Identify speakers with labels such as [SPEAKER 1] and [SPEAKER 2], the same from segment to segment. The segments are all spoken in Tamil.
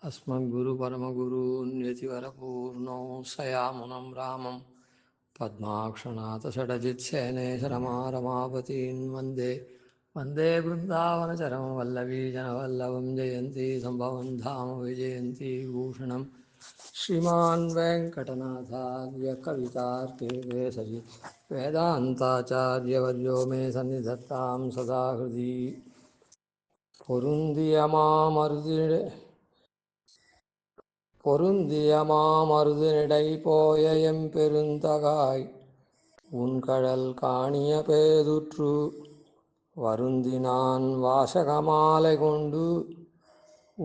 [SPEAKER 1] अस्मद्गुरुपरमगुरून्यतिवरपूर्णो सयामुनं रामं पद्माक्षनाथषडजित्सेनेशरमारमापतीन् वन्दे वन्दे बृन्दावनचरं वल्लवीजनवल्लभं जयन्ती सम्भवं धाम विजयन्ती भूषणं श्रीमान् वेङ्कटनाथार्य कवितार्किकेसरी वेदान्ताचार्यवर्यो मे सन्निधत्तां सदा हृदि பொருந்தியமாமருதினிடை போய எம்பெருந்தகாய் உன்கழல் காணிய பேதுற்று வருந்தினான் வாசகமாலை கொண்டு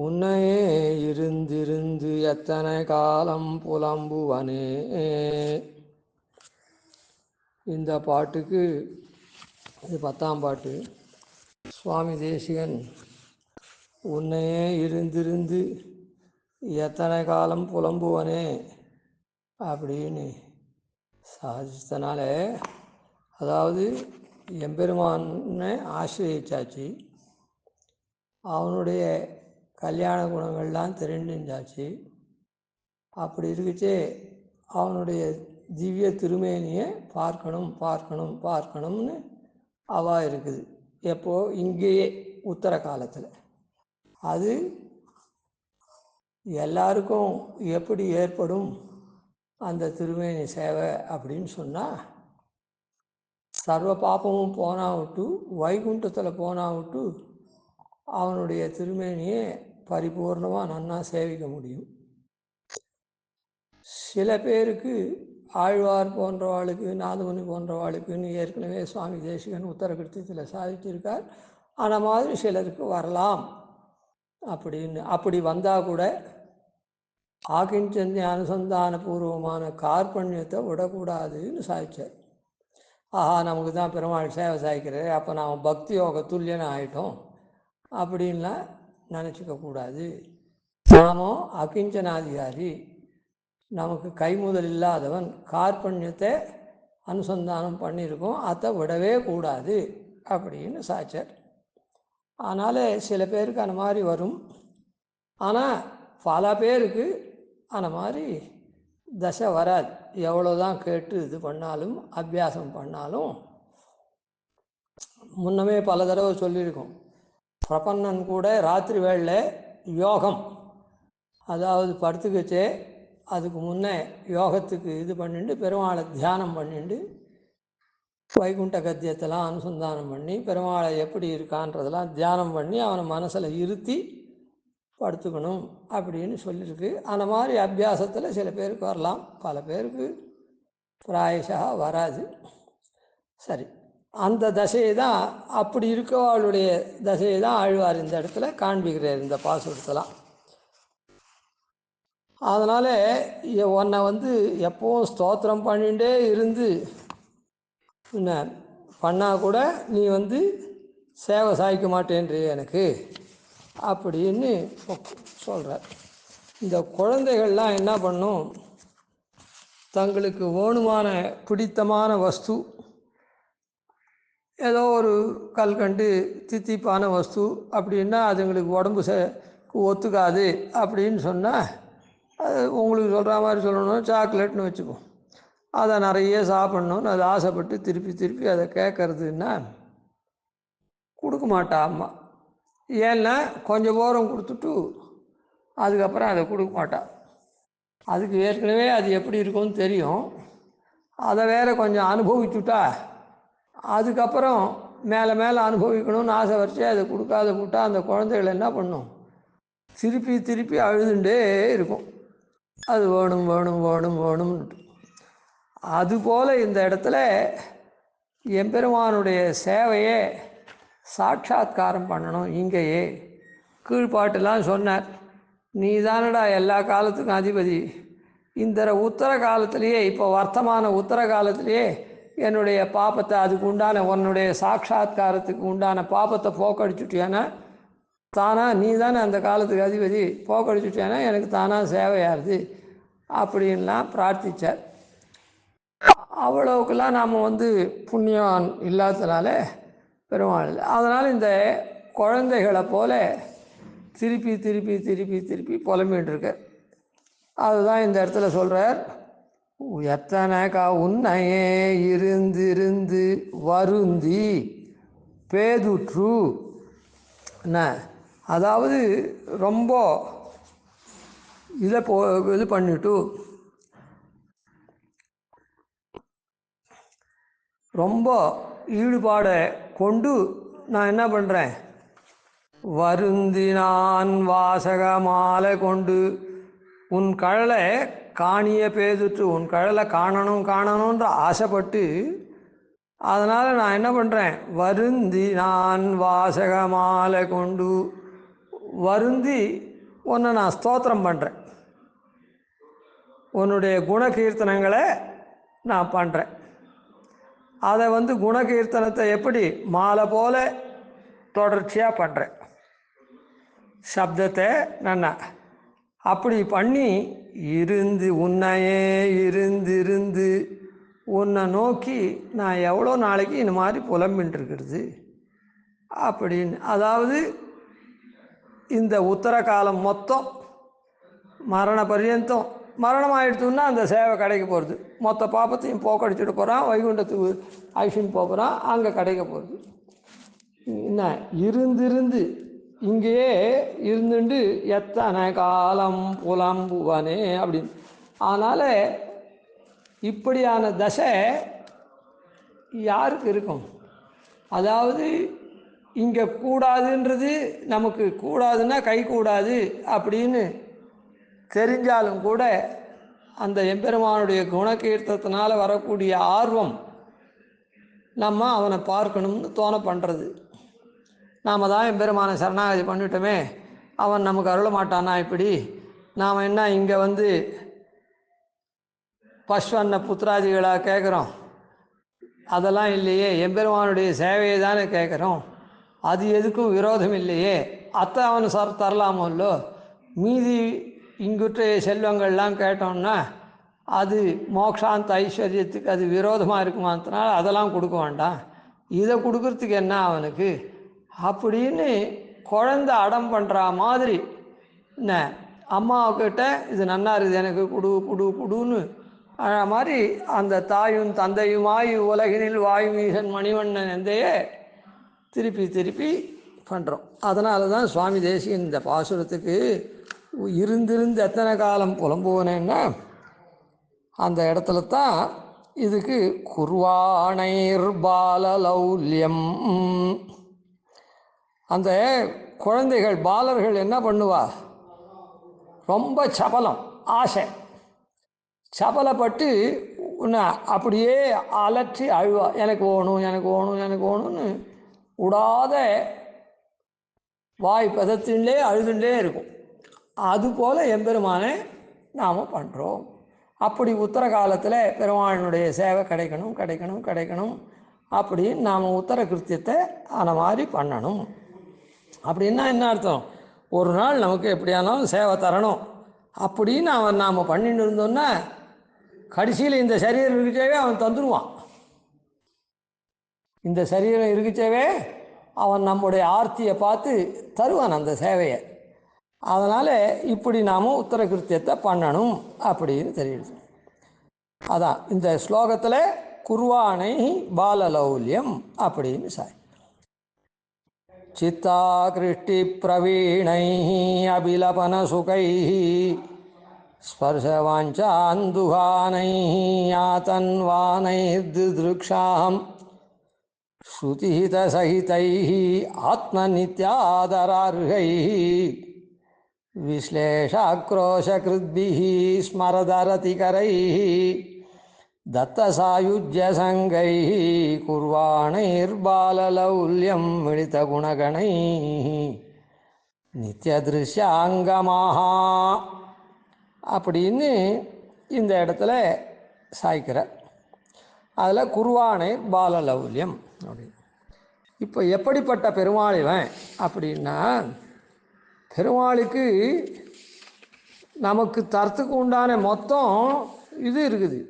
[SPEAKER 1] உன்னையே இருந்திருந்து எத்தனை காலம் புலம்புவனே. இந்த பாட்டுக்கு இது 10ஆம் பாட்டு. சுவாமி தேசிகன் உன்னையே இருந்திருந்து எத்தனை காலம் புலம்புவனே அப்படின்னு சாதிச்சதுனால, அதாவது எம்பெருமானை ஆசிரியிச்சாச்சு, அவனுடைய கல்யாண குணங்கள்லாம் தெரிஞ்சாச்சு. அப்படி இருக்குச்சே அவனுடைய திவ்ய திருமேனியை பார்க்கணும் பார்க்கணும் பார்க்கணும்னு அவா இருக்குது. எப்போ? இங்கேயே உத்தர காலத்தில். அது எல்லாருக்கும் எப்படி ஏற்படும் அந்த திருமேனி சேவை அப்படின்னு சொன்னால், சர்வ பாப்பமும் போனா விட்டு வைகுண்டத்தில் போனா விட்டு அவனுடைய திருமேனியை பரிபூர்ணமாக நன்னா சேவிக்க முடியும். சில பேருக்கு, ஆழ்வார் போன்றவாளுக்கு, நாதமுனி போன்றவாளுக்குன்னு ஏற்கனவே சுவாமி தேசிகன் உத்தரகிருத்தியத்தில் சாதிச்சிருக்கார். ஆனால் மாதிரி சிலருக்கு வரலாம் அப்படின்னு. அப்படி வந்தால் கூட ஆகிஞ்சன்ய அனுசந்தான பூர்வமான கார்பண்யத்தை விடக்கூடாதுன்னு சாதிச்சார். ஆஹா, நமக்கு தான் பெருமாள் சேவை சாய்க்கிறாரு, அப்போ நாம் பக்தி யோக துல்லியனை ஆகிட்டோம் அப்படின்லாம் நினச்சிக்கக்கூடாது. நாமும் அகிஞ்சனாதிகாரி, நமக்கு கைமுதல் இல்லாதவன், கார்பண்யத்தை அனுசந்தானம் பண்ணியிருக்கோம், அதை விடவே கூடாது அப்படின்னு சாய்ச்சார். அதனால் சில பேருக்கு அந்த மாதிரி வரும். ஆனால் பல பேருக்கு அந்த மாதிரி தசை வராது. எவ்வளோதான் கேட்டு இது பண்ணாலும், அபியாசம் பண்ணாலும். முன்னமே பல தடவை சொல்லியிருக்கோம், பிரபன்னன் கூட ராத்திரி வேளையில் யோகம், அதாவது படுத்துக்கச்சே அதுக்கு முன்னே யோகத்துக்கு இது பண்ணிட்டு பெருமாளை தியானம் பண்ணிட்டு வைகுண்ட கத்தியத்தெல்லாம் அனுசந்தானம் பண்ணி பெருமாளை எப்படி இருக்கான்றதெல்லாம் தியானம் பண்ணி அவனை மனசில் இருத்தி படுத்துக்கணும் அப்படின்னு சொல்லியிருக்கு. அந்த மாதிரி அபியாசத்தில் சில பேருக்கு வரலாம், பல பேருக்கு பிராயசா வராது. சரி, அந்த தசையை தான், அப்படி இருக்கவாளுடைய தசையை தான் ஆழ்வார் இந்த இடத்துல காண்பிக்கிறார் இந்த பாசுரத்தெல்லாம். அதனால் உன்னை எப்போவும் ஸ்தோத்திரம் பண்ணிகிட்டே இருந்து என்ன பண்ணால் கூட நீ சேவை சாய்க்க மாட்டேன்றே எனக்கு அப்படின்னு சொல்கிறார். இந்த குழந்தைகள்லாம் என்ன பண்ணும், தங்களுக்கு வேணுமான பிடித்தமான வஸ்து, ஏதோ ஒரு கல்கண்டு தித்திப்பான வஸ்து அப்படின்னா அதுங்களுக்கு உடம்பு ஒத்துக்காது அப்படின்னு சொன்னால், அது உங்களுக்கு சொல்கிற மாதிரி சொல்லணும், சாக்லேட்னு வச்சுப்போம், அதை நிறைய சாப்பிட்ணுன்னு அது ஆசைப்பட்டு திருப்பி திருப்பி அதை கேட்கறதுன்னா கொடுக்க மாட்டா அம்மா. ஏன்னா கொஞ்சம் ஓரம் கொடுத்துட்டு அதுக்கப்புறம் அதை கொடுக்க மாட்டா. அதுக்கு ஏற்கனவே அது எப்படி இருக்கும்னு தெரியும், அதை வேற கொஞ்சம் அனுபவிச்சுட்டா அதுக்கப்புறம் மேலே மேலே அனுபவிக்கணும்னு ஆசை வச்சு அதை கொடுக்காத விட்டால் அந்த குழந்தைகள் என்ன பண்ணும், திருப்பி திருப்பி அழுதுண்டே இருக்கும், அது வேணும் வேணும் வேணும் வேணும்னுட்டு. அதுபோல் இந்த இடத்துல எம்பெருமானுடைய சேவையை சாட்சாத்காரம் பண்ணணும். இங்கேயே கீழ்பாட்டெல்லாம் சொன்னார், நீ தானடா எல்லா காலத்துக்கும் அதிபதி, இந்த உத்தர காலத்திலேயே, இப்போ வர்த்தமான உத்தர காலத்திலேயே என்னுடைய பாப்பத்தை, அதுக்கு உண்டான உன்னுடைய சாட்சாத்காரத்துக்கு உண்டான பாப்பத்தை போக்கடிச்சுட்டியானா தானா, நீ தானே அந்த காலத்துக்கு அதிபதி, போக்கடிச்சுட்டியானா எனக்கு தானாக சேவையாகுது அப்படின்லாம் பிரார்த்தித்தார். அவ்வளவுக்கெல்லாம் நாம் புண்ணியம் இல்லாததுனால பெருமாள். அதனால் இந்த குழந்தைகளை போல திருப்பி திருப்பி திருப்பி திருப்பி புலம்பிகிட்டு இருக்க. அதுதான் இந்த இடத்துல சொல்கிறார், எத்தனைக்கா உன்னையே இருந்திருந்து வருந்தி பேதுற்று. என்ன, அதாவது ரொம்ப இது பண்ணிட்டு, ரொம்ப ஈடுபாடை கொண்டு நான் என்ன பண்ணுறேன், வருந்தி நான் வாசக மாலை கொண்டு உன் கழலை காணிய பேதுற்று, உன் கழலை காணணுன்ற ஆசைப்பட்டு, அதனால் நான் என்ன பண்ணுறேன், வருந்தி நான் வாசக மாலை கொண்டு வருந்தி உன்னை நான் ஸ்தோத்திரம் பண்ணுறேன், உன்னுடைய குணகீர்த்தனங்களை நான் பண்ணுறேன். அதை குணகீர்த்தனத்தை எப்படி மாலை போல தொடர்ச்சியாக பண்ணுறேன், சப்தத்தை நான் அப்படி பண்ணி இருந்து உன்னையே இருந்திருந்து உன்னை நோக்கி நான் எவ்வளோ நாளைக்கு இந்த மாதிரி புலம்பின்ட்டுருக்கிறது அப்படின்னு. அதாவது இந்த உத்தர காலம் மொத்தம் மரண பர்யந்தம், மரணம் ஆகிடுச்சுன்னா அந்த சேவை கிடைக்க போகிறது, மொத்த பாப்பத்தையும் போக்கடிச்சுட்டு போகிறான், வைகுண்டத்துக்கு ஐஷன் போகிறான், அங்கே கிடைக்க போகிறது. என்ன, இருந்திருந்து இங்கேயே இருந்துட்டு எத்தனை காலம் புலம்புவனே அப்படின்னு. அதனால் இப்படியான தசை யாருக்கு இருக்கும்? அதாவது இங்கே கூடாதுன்றது, நமக்கு கூடாதுன்னா கை கூடாது அப்படின்னு தெரிஞ்சாலும் கூட அந்த எம்பெருமானுடைய குணகீர்த்தத்தினால் வரக்கூடிய ஆர்வம் நம்ம அவனை பார்க்கணும்னு தோண பண்ணுறது. நாம் தான் எம்பெருமானை சரணாகதி பண்ணிட்டோமே, அவன் நமக்கு அருள மாட்டானா இப்படி, நாம் என்ன இங்கே பஸ்வன்ன புத்திராதிகளாக கேட்குறோம், அதெல்லாம் இல்லையே, எம்பெருமானுடைய சேவையை தானே கேட்குறோம், அது எதுக்கும் விரோதம் இல்லையே, அத்தை அவனு தரலாமோ இல்லோ, மீதி இங்குற்ற செல்வங்கள்லாம் கேட்டோம்னா அது மோக்ஷாந்த ஐஸ்வர்யத்துக்கு அது விரோதமாக இருக்குமான்றனால அதெல்லாம் கொடுக்க வேண்டாம், இதை கொடுக்கறதுக்கு என்ன அவனுக்கு அப்படின்னு குழந்தை அடம் பண்ணுற மாதிரி. என்ன, அம்மாவுக்கிட்ட இது நன்னா இருக்குது எனக்கு குடுன்னு மாதிரி அந்த தாயும் தந்தையுமாய் உலகினில் வாயுமீசன் மணிவண்ணன் எந்தையே திருப்பி திருப்பி பண்ணுறோம். அதனால தான் சுவாமி தேசிகன் இந்த பாசுரத்துக்கு இருந்திருந்து எத்தனை காலம் புலம்புவனேன்னா அந்த இடத்துல தான் இதுக்கு குர்வாணைர் பாலலௌல்யம். அந்த குழந்தைகள் பாலர்கள் என்ன பண்ணுவா, ரொம்ப சபலம், ஆசை, சபலப்பட்டு அப்படியே அலற்றி அழுவா, எனக்கு ஓணும் எனக்கு ஓணும் எனக்கு ஓணும்னு விடாத வாய் பதத்திலே அழுதுண்டே இருக்கும். அதுபோல் எம்பெருமானை நாம் பண்ணுறோம். அப்படி உத்தர காலத்தில் பெருமானுடைய சேவை கிடைக்கணும் கிடைக்கணும் கிடைக்கணும் அப்படின்னு நாம் உத்தர கிருத்தியத்தை அந்த மாதிரி பண்ணணும். அப்படின்னா என்ன அர்த்தம், ஒரு நாள் நமக்கு எப்படியானாலும் சேவை தரணும் அப்படின்னு நாம் பண்ணிட்டு இருந்தோன்னா கடைசியில் இந்த சரீரம் இருக்கச்சவே அவன் தந்துடுவான். இந்த சரீரம் இருக்கச்சவே அவன் நம்முடைய ஆர்த்தியை பார்த்து தருவான் அந்த சேவையை. அதனால் இப்படி நாம் உத்தர கிருத்தியத்தை பண்ணணும் அப்படின்னு தெரியுது. அதான் இந்த ஸ்லோகத்தில் குர்வாணை பாலலௌல்யம் அப்படின்னு சாய். சித்தா கிருஷ்டி பிரவீணை அபிலபன சுகை ஸ்பர்ஷவாஞ்சாந்துகானை யாதன்வானை திருக்ஷாம் ஸ்ருதிஹிதசகிதை ஆத்மநித்யாதரார்கை விஸ்லேஷாக்ரோஷகிருத்பிः ஸ்மரதரதிகரைः தத்தசாயுஜ்யசங்கைः குர்வாணைர்பாலலௌல்யம் மிளிதகுணகணைः நித்யதிருஷ்யாங்கமாக அப்படின்னு இந்த இடத்துல சாய்க்கிறார். அதில் குர்வாணைர் பாலலௌல்யம் அப்படின்னு. இப்போ எப்படிப்பட்ட பெருமாள் இவன் அப்படின்னா, பெருமாளுக்கு நமக்கு தரத்துக்கு உண்டான மொத்தம் இது இருக்குது.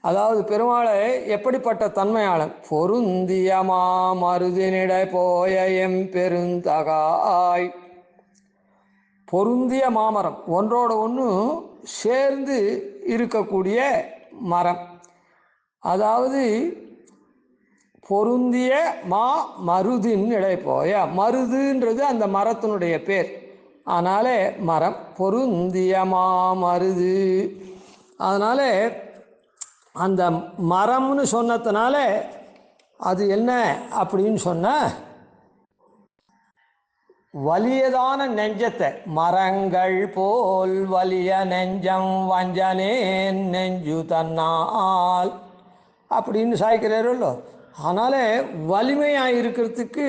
[SPEAKER 1] அதாவது பெருமாளை எப்படிப்பட்ட தன்மையாளன், பொருந்தியமா மருதினிட போய எம் பெருந்தகாய் பொருந்திய மாமரம், ஒன்றோட ஒன்று சேர்ந்து இருக்கக்கூடிய மரம். அதாவது பொருந்திய மருதின் இடைப்போய, மருதுன்றது அந்த மரத்தினுடைய பேர். அதனால் மரம் பொருந்திய மருது. அதனால் அந்த மரம்னு சொன்னதுனால அது என்ன அப்படின்னு சொன்னால், வலியதான நெஞ்சத்தை, மரங்கள் போல் வலிய நெஞ்சம் வஞ்சனேன் நெஞ்சு தன்னால் அப்படின்னு சாய்க்கிறாரோ. அதனால் வலிமையாக இருக்கிறதுக்கு,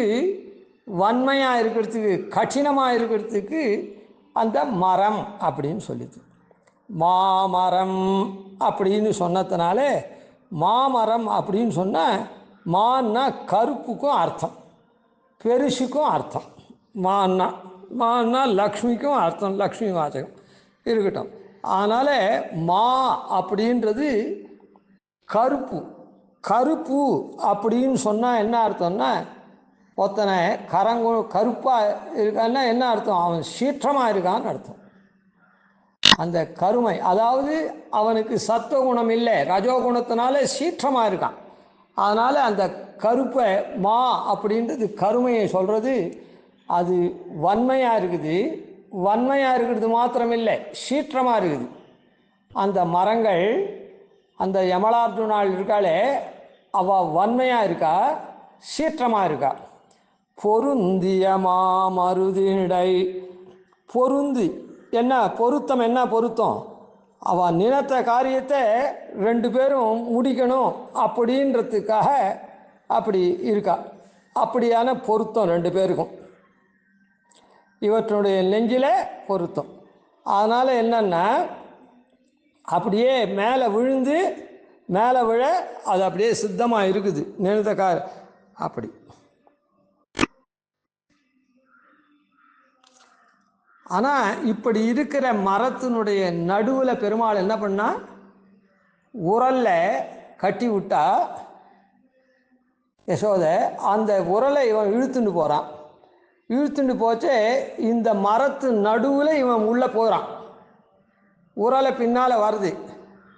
[SPEAKER 1] வன்மையாக இருக்கிறதுக்கு, கடினமாக இருக்கிறதுக்கு அந்த மரம் அப்படின்னு சொல்லிது. மாமரம் அப்படின்னு சொன்னதுனால, மாமரம் அப்படின்னு சொன்னால், மான்னா கருப்புக்கும் அர்த்தம், பெருசுக்கும் அர்த்தம். மான்னா லக்ஷ்மிக்கும் அர்த்தம், லக்ஷ்மி வாசகம் இருக்கட்டும். அதனால் மா அப்படின்றது கருப்பு. கருப்பு அப்படின்னு சொன்னால் என்ன அர்த்தம்னா, ஒருத்தனை கருப்பாக இருக்கான்னா என்ன அர்த்தம், அவன் சீற்றமாக இருக்கான்னு அர்த்தம். அந்த கருமை, அதாவது அவனுக்கு சத்துவகுணம் இல்லை, ரஜோகுணத்தினால சீற்றமாக இருக்கான். அதனால் அந்த கருப்பை மா அப்படின்றது கருமையை சொல்கிறது. அது வன்மையாக இருக்குது. வன்மையாக இருக்கிறது மாத்திரமில்லை, சீற்றமாக இருக்குது. அந்த மரங்கள், அந்த யமலார்ஜுனாள் இருக்காளே, அவள் வன்மையாக இருக்கா, சீற்றமாக இருக்கா. பொருந்திய மருதினிடை, பொருந்தி என்ன பொருத்தம், என்ன பொருத்தம், அவள் நினைத்த காரியத்தை ரெண்டு பேரும் முடிக்கணும் அப்படின்றதுக்காக அப்படி இருக்கா. அப்படியான பொருத்தம் ரெண்டு பேருக்கும், இவற்றுடைய நெஞ்சில் பொருத்தம். அதனால் என்னென்னா, அப்படியே மேலே விழுந்து மேலே விழ அது அப்படியே சித்தமாக இருக்குது நினைத்த அப்படி. ஆனால் இப்படி இருக்கிற மரத்தினுடைய நடுவில் பெருமாள் என்ன பண்ணால், உரலில் கட்டி விட்டா யசோதை, அந்த உரலை இவன் இழுத்துட்டு போகிறான். இழுத்துட்டு போச்சு இந்த மரத்து நடுவில் இவன் உள்ளே போகிறான். உரலை பின்னால் வருது.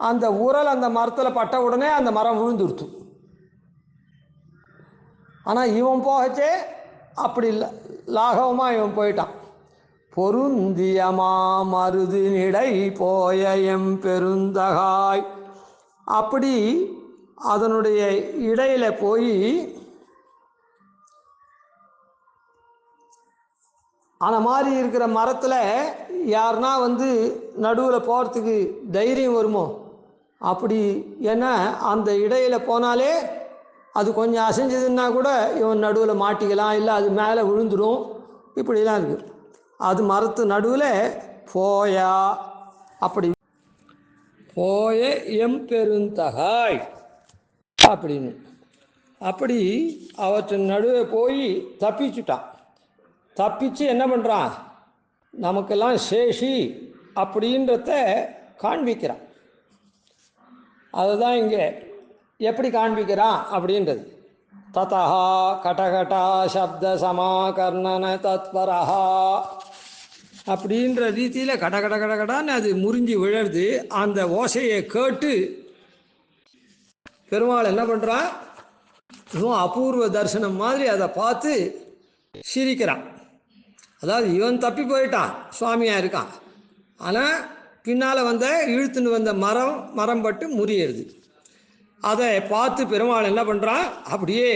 [SPEAKER 1] அந்த உரல் அந்த மரத்தில் பட்ட உடனே அந்த மரம் விழுந்துருத்து. ஆனால் இவன் போகச்சே அப்படி லாகவமாக இவன் போயிட்டான். பொருந்திய மருதினிடை போய எம் பெருந்தகாய், அப்படி அதனுடைய இடையில போய் அந்த மாதிரி இருக்கிற மரத்தில் யாருன்னா நடுவில் போகிறதுக்கு தைரியம் வருமோ அப்படி. ஏன்னா அந்த இடையில் போனாலே அது கொஞ்சம் அசைஞ்சதுன்னா கூட இவன் நடுவில் மாட்டிக்கலாம், இல்லை அது மேலே விழுந்துடும், இப்படிலாம் இருக்குது. அது மரத்து நடுவில் போயா, அப்படி போய எம் பெருந்தகாய் அப்படின்னு. அப்படி அவற்றின் நடுவே போய் தப்பிச்சுட்டான். தப்பிச்சு என்ன பண்ணுறான், நமக்கெல்லாம் சேஷி அப்படின்றத காண்பிக்கிறான். அதுதான் இங்கே எப்படி காண்பிக்கிறான் அப்படின்றது. ததா கடகடா சப்த சமாகர்ணன தத்பரஹா அப்படின்ற ரீதியில் கடகட கடகடான்னு அது முறிஞ்சி விழருது. அந்த ஓசையை கேட்டு பெருமாள் என்ன பண்ணுறான், இன்னும் அபூர்வ தரிசனம் மாதிரி அதை பார்த்து சிரிக்கிறான். அதாவது இவன் தப்பி போயிட்டான், சுவாமியாக இருக்கான். ஆனால் பின்னால் இழுத்துன்னு வந்த மரம் பட்டு முறியறது. அதை பார்த்து பெருமாள் என்ன பண்ணுறான், அப்படியே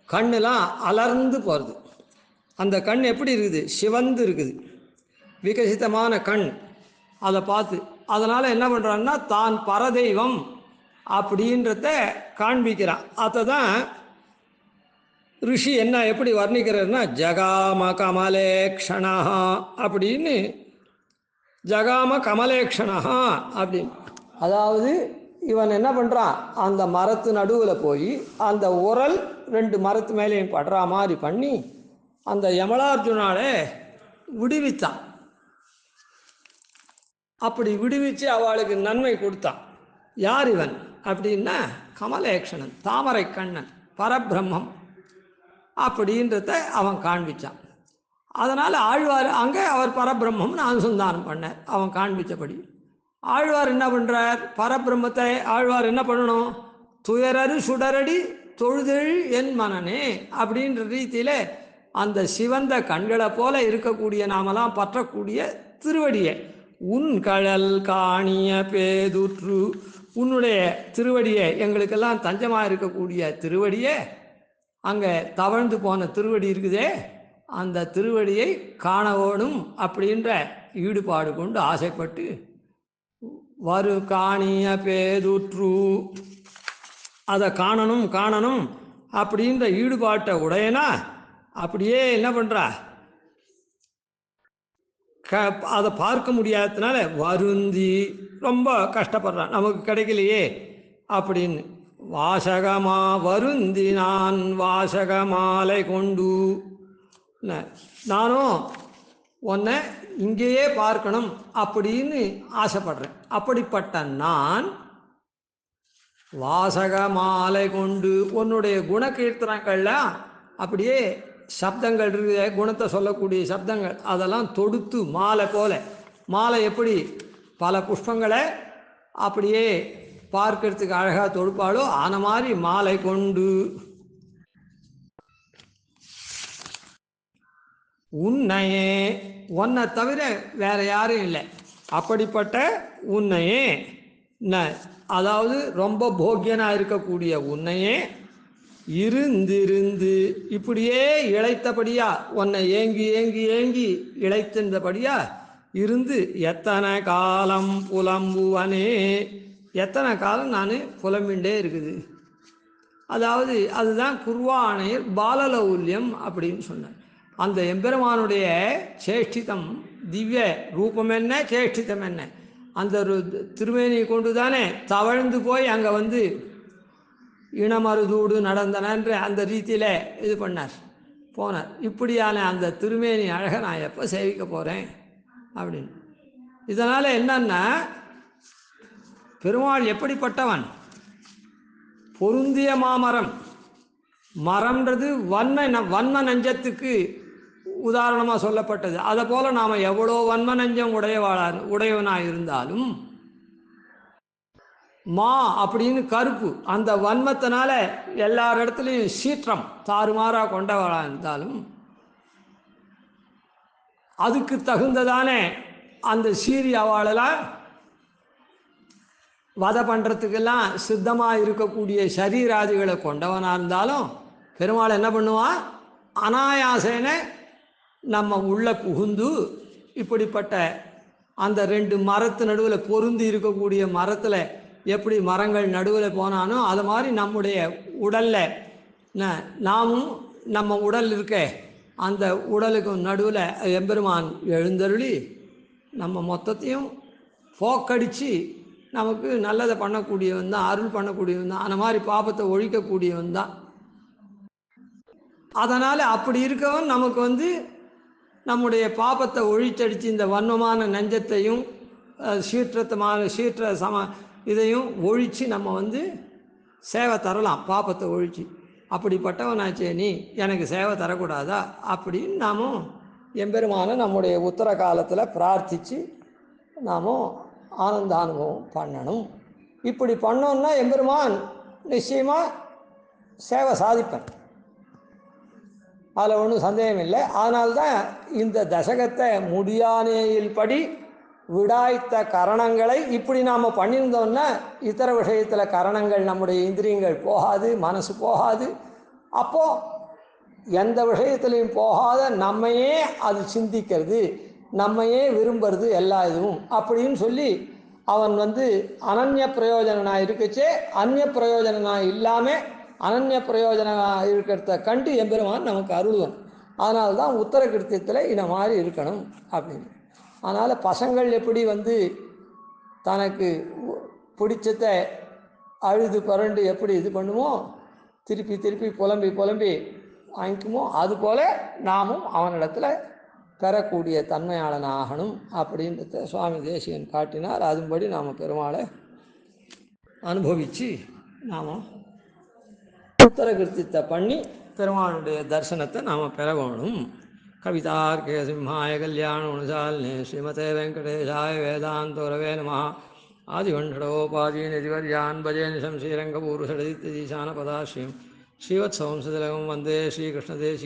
[SPEAKER 1] கண்ணெலாம் அலர்ந்து போகிறது. அந்த கண் எப்படி இருக்குது, சிவந்து இருக்குது, விகசிதமான கண். அதை பார்த்து அதனால் என்ன பண்ணுறான்னா, தான் பரதெய்வம் அப்படின்றத காண்பிக்கிறான். அதை தான் ரிஷி என்ன எப்படி வர்ணிக்கிறார்னா, ஜகாம கமலேக்ஷணா அப்படின்னு, ஜகாம கமலேக்ஷணா அப்படின்னு. அதாவது இவன் என்ன பண்ணுறான், அந்த மரத்து நடுவில் போய் அந்த உரல் ரெண்டு மரத்து மேலேயும் படுற மாதிரி பண்ணி அந்த யமலார்ஜுனாலே விடுவித்தான். அப்படி விடுவிச்சு அவளுக்கு நன்மை கொடுத்தான். யார் இவன் அப்படின்னா, கமலேக்ஷணன், தாமரை கண்ணன், பரபிரம்மம் அப்படின்றத அவன் காண்பித்தான். அதனால் ஆழ்வார் அங்கே அவர் பரபிரம்மம்னு அனுசந்தானம் பண்ணார் அவன் காண்பித்தபடி. ஆழ்வார் என்ன பண்ணுறார்? பரபிரம்மத்தை ஆழ்வார் என்ன பண்ணணும்? துயரறு சுடரடி தொழுதெழு என் மனனே அப்படின்ற ரீதியில் அந்த சிவந்த கண்களை போல இருக்கக்கூடிய நாமெல்லாம் பற்றக்கூடிய திருவடியை, உன் கழல் காணிய பேதுற்று, உன்னுடைய திருவடியை, எங்களுக்கெல்லாம் தஞ்சமாக இருக்கக்கூடிய திருவடியை, அங்கே தவழ்ந்து போன திருவடி இருக்குதே அந்த திருவடியை காண வேணும் அப்படின்ற ஈடுபாடு கொண்டு ஆசைப்பட்டு வரு காணிய பேதுற்று, அதை காணணும் காணணும் அப்படின்ற ஈடுபாட்டை உடையனா அப்படியே என்ன பண்ணுறா, அதை பார்க்க முடியாததுனால வருந்தி ரொம்ப கஷ்டப்படுறான், நமக்கு கிடைக்கலையே அப்படின்னு. வாசகமா வருந்தி நான் வாசக மாலை கொண்டு, நானும் உன்னை இங்கேயே பார்க்கணும் அப்படின்னு ஆசைப்படுறேன். அப்படிப்பட்ட நான் வாசக மாலை கொண்டு, உன்னுடைய குணகீர்த்தனங்கள்லாம் அப்படியே சப்தங்கள் இருக்குது, குணத்தை சொல்லக்கூடிய சப்தங்கள், அதெல்லாம் தொடுத்து மாலை போல, மாலை எப்படி பல புஷ்பங்களை அப்படியே பார்க்கறதுக்கு அழகாக தொடுப்பாளோ அந்த மாதிரி மாலை கொண்டு உன்னையே, உன்னை தவிர வேற யாரும் இல்லை, அப்படிப்பட்ட உன்னையே, அதாவது ரொம்ப போக்கியனாக இருக்கக்கூடிய உன்னையே இருந்திருந்து இப்படியே இழைத்தபடியா, உன்னை ஏங்கி ஏங்கி ஏங்கி இழைத்திருந்தபடியா இருந்து எத்தனை காலம் புலம்புவனே, எத்தனை காலம் நான் புலம்பின்றே இருக்குது. அதாவது அதுதான் குர்வானையர் பாலலௌல்யம் அப்படின்னு சொன்னார். அந்த எம்பெருமானுடைய சேஷ்டிதம், திவ்ய ரூபம் என்ன, சேஷ்டிதம் என்ன, அந்த திருமேனியை கொண்டு தானே தவழ்ந்து போய் அங்கே வந்து இனமருதூடு நடந்தனன்ற அந்த ரீதியில் இது பண்ணார் போனார். இப்படியான அந்த திருமேனி அழகை நான் எப்போ சேவிக்க போகிறேன் அப்படின்னு. இதனால் என்னன்னா, பெருமாள் எப்படிப்பட்டவன்? பொருந்திய மாமரம், மரம்ன்றது வன்ம நஞ்சத்துக்கு உதாரணமாக சொல்லப்பட்டது. அதை போல் நாம் எவ்வளோ வன்ம நஞ்சம் உடையவனாக இருந்தாலும் மா அப்படின்னு கருப்பு, அந்த வன்மத்தினால எல்லார் இடத்துலையும் சீற்றம் தாறுமாறாக கொண்டவளாக இருந்தாலும் அதுக்கு தகுந்ததானே அந்த சீரி அவளெல்லாம் வதை பண்ணுறதுக்கெல்லாம் சித்தமாக இருக்கக்கூடிய சரீராதிகளை கொண்டவனாக இருந்தாலும் பெருமாள் என்ன பண்ணுவான்? அனாயாசேன நம்ம உள்ள புகுந்து இப்படிப்பட்ட அந்த ரெண்டு மரத்து நடுவில் பொருந்தி இருக்கக்கூடிய மரத்தில் எப்படி மரங்கள் நடுவில் போனானோ அது மாதிரி நம்முடைய உடலில் நாமும் நம்ம உடல் இருக்க அந்த உடலுக்கும் நடுவில் எம்பெருமான் எழுந்தருளி நம்ம மொத்தத்தையும் போக்கடித்து நமக்கு நல்லதை பண்ணக்கூடியவன் தான், அருள் பண்ணக்கூடியவன் தான், அந்த மாதிரி பாபத்தை ஒழிக்கக்கூடியவன் தான். அதனால் அப்படி இருக்கவன் நமக்கு வந்து நம்முடைய பாபத்தை ஒழிச்சடித்து இந்த வன்மமான நஞ்சத்தையும் சீற்ற இதையும் ஒழித்து நம்ம வந்து சேவை தரலாம், பாபத்தை ஒழித்து. அப்படிப்பட்டவனாச்சே நீ எனக்கு சேவை தரக்கூடாதா அப்படின்னு நாமும் எம்பெருமானை நம்முடைய உத்தர காலத்தில் பிரார்த்தித்து நாமும் ஆனந்த அனுபவம் பண்ணணும். இப்படி பண்ணோன்னா எம்பெருமான் நிச்சயமாக சேவை சாதிப்பேன், அதில் ஒன்றும் சந்தேகம் இல்லை. அதனால்தான் இந்த தசகத்தை முடியானேயில் படி விடாய்த்த கரணங்களை இப்படி நாம் பண்ணியிருந்தோன்னா இத்தர விஷயத்தில் கரணங்கள் நம்முடைய இந்திரியங்கள் போகாது, மனசு போகாது. அப்போது எந்த விஷயத்துலையும் போகாத நம்மையே அது சிந்திக்கிறது, நம்மையே விரும்புறது எல்லா இதுவும் அப்படின்னு சொல்லி அவன் வந்து அனன்ய பிரயோஜனாக இருக்கச்சே அந்நிய பிரயோஜனாக இல்லாமல் அனன்ய பிரயோஜனாக இருக்கிறத கண்டு எம்பெருமான் நமக்கு அருள்வன். அதனால்தான் உத்தர கிருத்தியத்தில் இந்த மாதிரி இருக்கணும் அப்படின்னு. அதனால் பசங்கள் எப்படி வந்து தனக்கு பிடிச்சதை அழுது புரண்டு எப்படி இது பண்ணுமோ, திருப்பி திருப்பி புலம்பி புலம்பி வாங்கிக்குமோ, அதுபோல் நாமும் அவனிடத்தில் பெறக்கூடிய தன்மையாளனாகணும் அப்படின்றத சுவாமி தேசிகன் காட்டினார். அதுபடி நாம் பெருமாளை அனுபவித்து நாம் உத்தர கிருத்தியத்தை பண்ணி பெருமாளுடைய தரிசனத்தை நாம் பெற வேணும். कवितार्के सिंहाय कल्याणगुणशालिने श्रीमते वेङ्कटेशाय वेदान्तगुरवे नमः आदिवण्डोपादीनिधिवर्यान् भजे निशं श्रीरङ्गपूरुषडीशानपदाश्रीं श्रीवत्सवंसतिलकं वन्दे श्रीकृष्णदेशिकं